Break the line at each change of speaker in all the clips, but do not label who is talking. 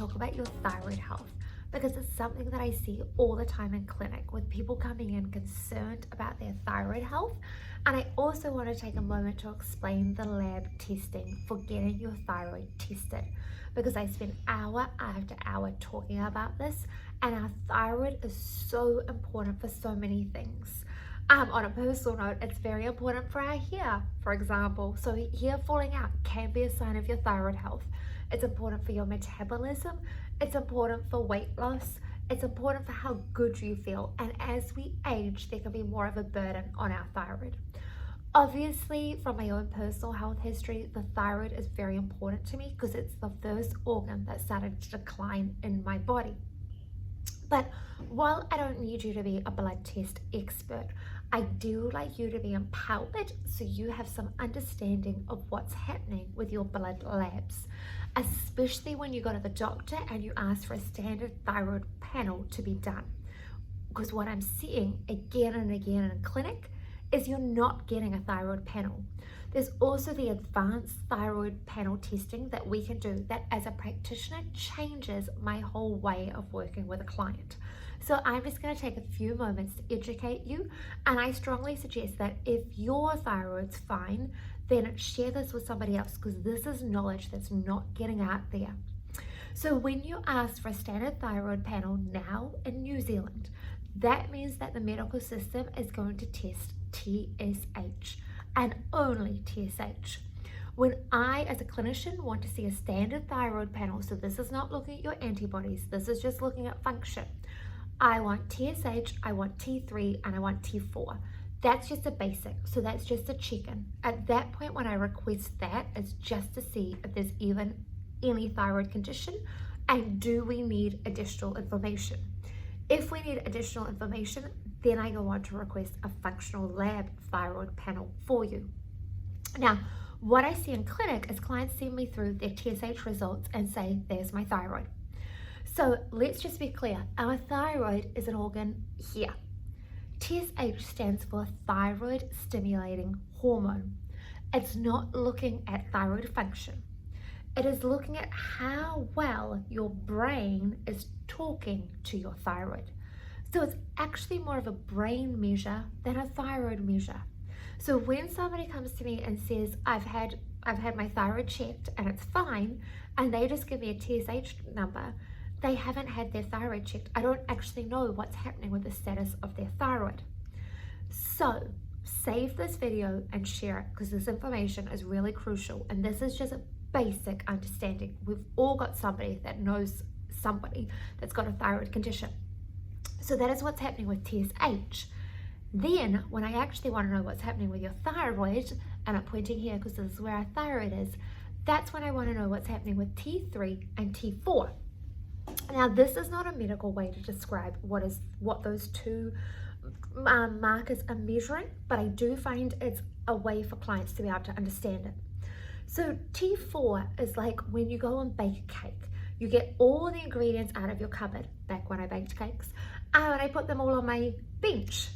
talk about your thyroid health because it's something that I see all the time in clinic with people coming in concerned about their thyroid health. And I also want to take a moment to explain the lab testing for getting your thyroid tested, because I spend hour after hour talking about this, and our thyroid is so important for so many things. On a personal note, it's very important for our hair, for example. So hair falling out can be a sign of your thyroid health. It's important for your metabolism. It's important for weight loss. It's important for how good you feel. And as we age, there can be more of a burden on our thyroid. Obviously, from my own personal health history, the thyroid is very important to me because it's the first organ that started to decline in my body. But while I don't need you to be a blood test expert, I do like you to be empowered so you have some understanding of what's happening with your blood labs, especially when you go to the doctor and you ask for a standard thyroid panel to be done. Because what I'm seeing again and again in clinic is you're not getting a thyroid panel. There's also the advanced thyroid panel testing that we can do that as a practitioner changes my whole way of working with a client. So I'm just going to take a few moments to educate you, and I strongly suggest that if your thyroid's fine, then share this with somebody else, because this is knowledge that's not getting out there. So when you ask for a standard thyroid panel now in New Zealand, that means that the medical system is going to test TSH and only TSH. When I, as a clinician, want to see a standard thyroid panel, so this is not looking at your antibodies, this is just looking at function. I want TSH, I want T3, and I want T4. That's just a basic, so that's just a check-in. At that point, when I request that, it's just to see if there's even any thyroid condition and do we need additional information. If we need additional information, then I go on to request a functional lab thyroid panel for you. Now, what I see in clinic is clients send me through their TSH results and say, there's my thyroid. So let's just be clear, our thyroid is an organ here. TSH stands for thyroid stimulating hormone. It's not looking at thyroid function. It is looking at how well your brain is talking to your thyroid. So it's actually more of a brain measure than a thyroid measure. So when somebody comes to me and says, I've had my thyroid checked and it's fine, and they just give me a TSH number, they haven't had their thyroid checked. I don't actually know what's happening with the status of their thyroid. So save this video and share it, because this information is really crucial, and this is just a basic understanding. We've all got somebody that knows somebody that's got a thyroid condition. So that is what's happening with TSH. Then when I actually want to know what's happening with your thyroid, and I'm pointing here because this is where our thyroid is, that's when I want to know what's happening with T3 and T4. Now, this is not a medical way to describe what those two markers are measuring, but I do find it's a way for clients to be able to understand it. So T4 is like when you go and bake a cake. You get all the ingredients out of your cupboard, back when I baked cakes, and I put them all on my bench.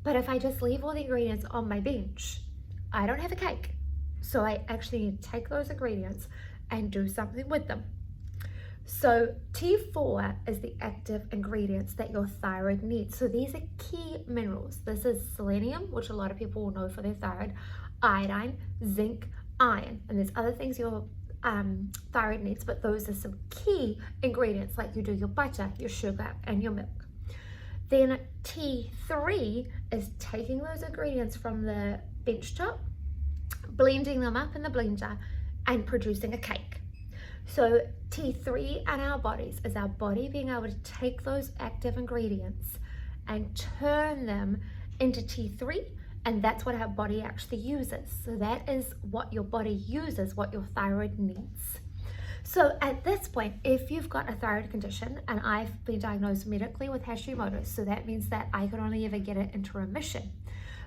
But if I just leave all the ingredients on my bench, I don't have a cake. So I actually need to take those ingredients and do something with them. So T4 is the active ingredients that your thyroid needs. So these are key minerals. This is selenium, which a lot of people will know for their thyroid, iodine, zinc, iron, and there's other things your thyroid needs, but those are some key ingredients, like you do your butter, your sugar, and your milk. Then T3 is taking those ingredients from the bench top, blending them up in the blender, and producing a cake. So T3 in our bodies is our body being able to take those active ingredients and turn them into T3, and that's what our body actually uses. So that is what your body uses, what your thyroid needs. So at this point, if you've got a thyroid condition, and I've been diagnosed medically with Hashimoto's, so that means that I can only ever get it into remission.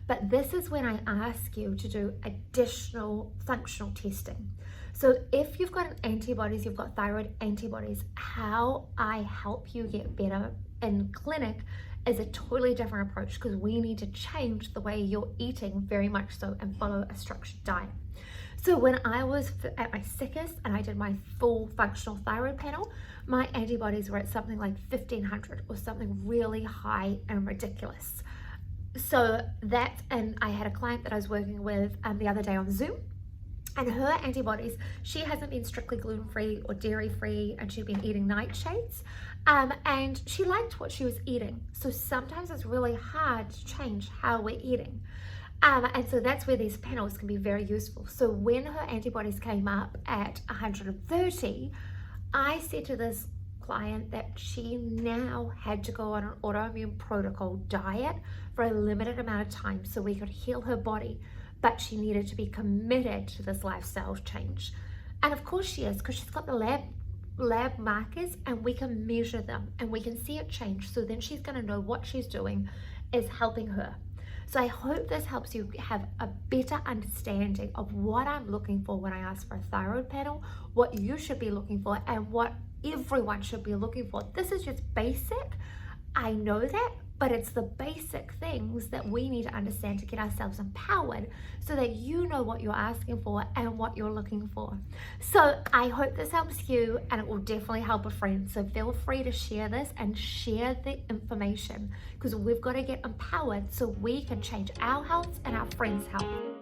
But this is when I ask you to do additional functional testing. So if you've got antibodies, you've got thyroid antibodies, how I help you get better in clinic is a totally different approach, because we need to change the way you're eating very much so and follow a structured diet. So when I was at my sickest and I did my full functional thyroid panel, my antibodies were at something like 1500 or something really high and ridiculous. So that, and I had a client that I was working with the other day on Zoom, and her antibodies, she hasn't been strictly gluten-free or dairy-free, and she'd been eating nightshades, and she liked what she was eating. So sometimes it's really hard to change how we're eating. And so that's where these panels can be very useful. So when her antibodies came up at 130, I said to this client that she now had to go on an autoimmune protocol diet for a limited amount of time so we could heal her body, but she needed to be committed to this lifestyle change. And of course she is, because she's got the lab markers, and we can measure them and we can see it change. So then she's going to know what she's doing is helping her. So I hope this helps you have a better understanding of what I'm looking for when I ask for a thyroid panel, what you should be looking for, and what everyone should be looking for. This is just basic, I know that, but it's the basic things that we need to understand to get ourselves empowered so that you know what you're asking for and what you're looking for. So I hope this helps you, and it will definitely help a friend. So feel free to share this and share the information, because we've got to get empowered so we can change our health and our friends' health.